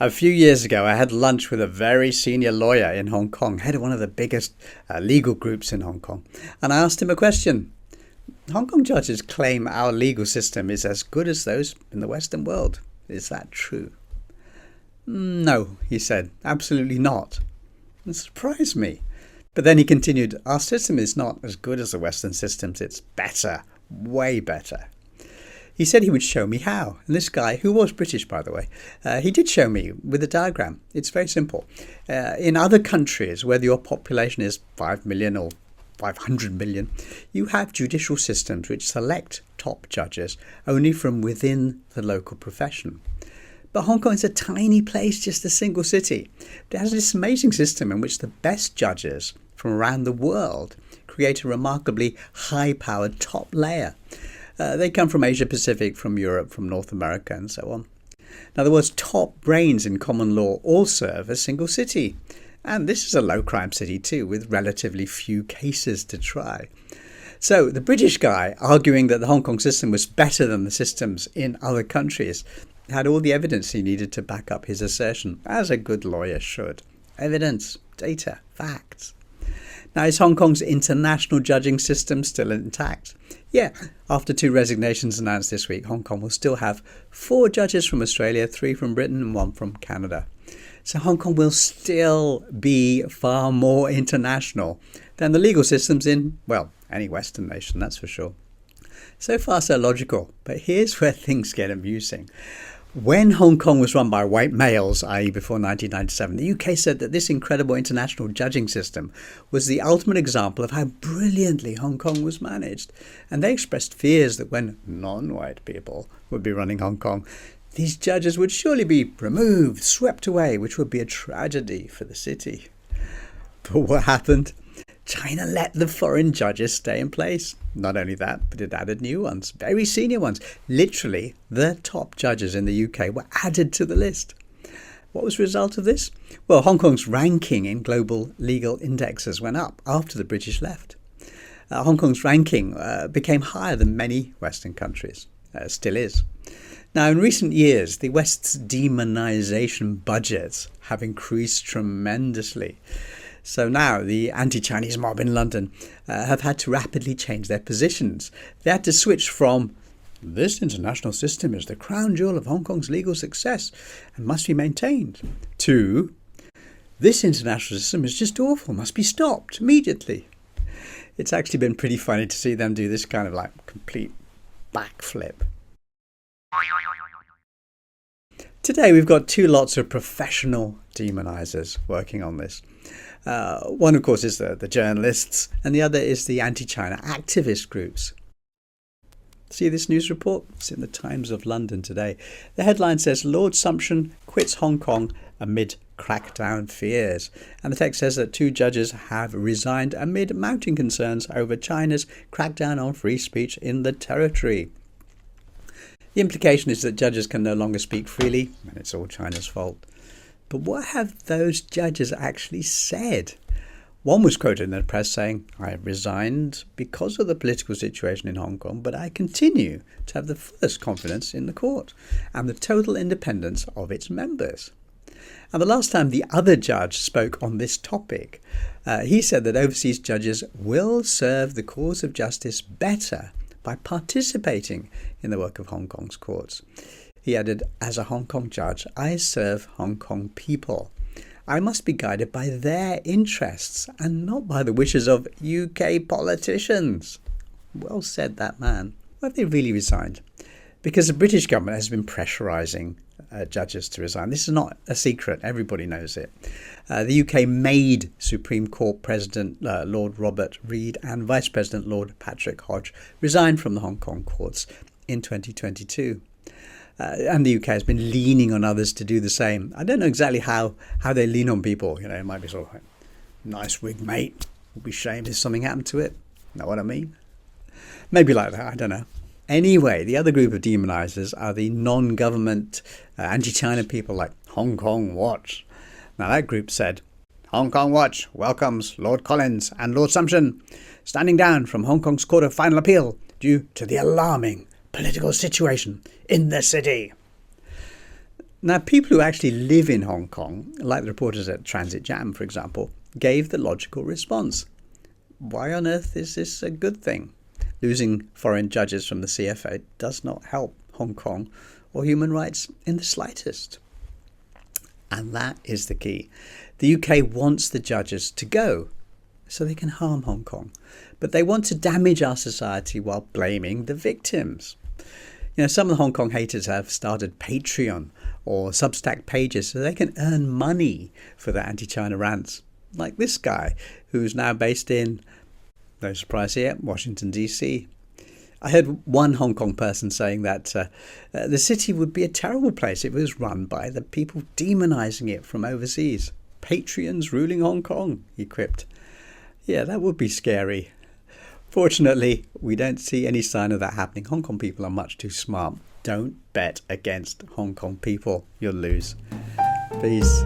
A few years ago, I had lunch with a very senior lawyer in Hong Kong, head of one of the biggest legal groups in Hong Kong. And I asked him a question. Hong Kong judges claim our legal system is as good as those in the Western world. Is that true? No, he said, absolutely not. It surprised me. But then he continued, our system is not as good as the Western systems. It's better, way better. He said he would show me how. And this guy, who was British, by the way, he did show me with a diagram. It's very simple. In other countries where your population is 5 million or 500 million, you have judicial systems which select top judges only from within the local profession. But Hong Kong is a tiny place, just a single city. But it has this amazing system in which the best judges from around the world create a remarkably high-powered top layer. They come from Asia Pacific, from Europe, from North America, and so on. Now, the world's top brains in common law all serve a single city. And this is a low-crime city too, with relatively few cases to try. So the British guy, arguing that the Hong Kong system was better than the systems in other countries, had all the evidence he needed to back up his assertion, as a good lawyer should. Evidence, data, facts. Now, is Hong Kong's international judging system still intact? Yeah, after 2 resignations announced this week, Hong Kong will still have 4 judges from Australia, 3 from Britain and 1 from Canada. So Hong Kong will still be far more international than the legal systems in, well, any Western nation, that's for sure. So far, so logical. But here's where things get amusing. When Hong Kong was run by white males, i.e. before 1997, the UK said that this incredible international judging system was the ultimate example of how brilliantly Hong Kong was managed. And they expressed fears that when non-white people would be running Hong Kong, these judges would surely be removed, swept away, which would be a tragedy for the city. But what happened? China let the foreign judges stay in place. Not only that, but it added new ones, very senior ones. Literally, the top judges in the UK were added to the list. What was the result of this? Well, Hong Kong's ranking in global legal indexes went up after the British left. Hong Kong's ranking became higher than many Western countries. Still is. Now, in recent years, the West's demonization budgets have increased tremendously. So now the anti-Chinese mob in London have had to rapidly change their positions. They had to switch from "this international system is the crown jewel of Hong Kong's legal success and must be maintained" to "this international system is just awful, must be stopped immediately." It's actually been pretty funny to see them do this kind of like complete backflip. Today we've got 2 lots of professional demonizers working on this. One, of course, is the journalists, and the other is the anti-China activist groups. See this news report? It's in the Times of London today. The headline says, Lord Sumption quits Hong Kong amid crackdown fears. And the text says that 2 judges have resigned amid mounting concerns over China's crackdown on free speech in the territory. The implication is that judges can no longer speak freely, and it's all China's fault. But what have those judges actually said? One was quoted in the press saying, "I have resigned because of the political situation in Hong Kong, but I continue to have the fullest confidence in the court and the total independence of its members." And the last time the other judge spoke on this topic, he said that overseas judges will serve the cause of justice better by participating in the work of Hong Kong's courts. He added, "As a Hong Kong judge, I serve Hong Kong people. I must be guided by their interests and not by the wishes of UK politicians." Well said, that man. Why have they really resigned? Because the British government has been pressurising judges to resign. This is not a secret. Everybody knows it. The UK made Supreme Court President Lord Robert Reid and Vice President Lord Patrick Hodge resign from the Hong Kong courts in 2022. And the UK has been leaning on others to do the same. I don't know exactly how they lean on people. You know, it might be sort of like, "Nice wig, mate. We'll be shamed if something happened to it." Know what I mean? Maybe like that. I don't know. Anyway, the other group of demonizers are the non-government anti-China people like Hong Kong Watch. Now, that group said, "Hong Kong Watch welcomes Lord Collins and Lord Sumption standing down from Hong Kong's Court of Final Appeal due to the alarming political situation in the city." Now, people who actually live in Hong Kong, like the reporters at Transit Jam, for example, gave the logical response. Why on earth is this a good thing? Losing foreign judges from the CFA does not help Hong Kong or human rights in the slightest. And that is the key. The UK wants the judges to go so they can harm Hong Kong. But they want to damage our society while blaming the victims. You know, some of the Hong Kong haters have started Patreon or Substack pages so they can earn money for their anti-China rants. Like this guy, who's now based in, no surprise here, Washington, D.C. I heard one Hong Kong person saying that the city would be a terrible place if it was run by the people demonizing it from overseas. Patriots ruling Hong Kong, he quipped. Yeah, that would be scary. Fortunately, we don't see any sign of that happening. Hong Kong people are much too smart. Don't bet against Hong Kong people. You'll lose. Peace.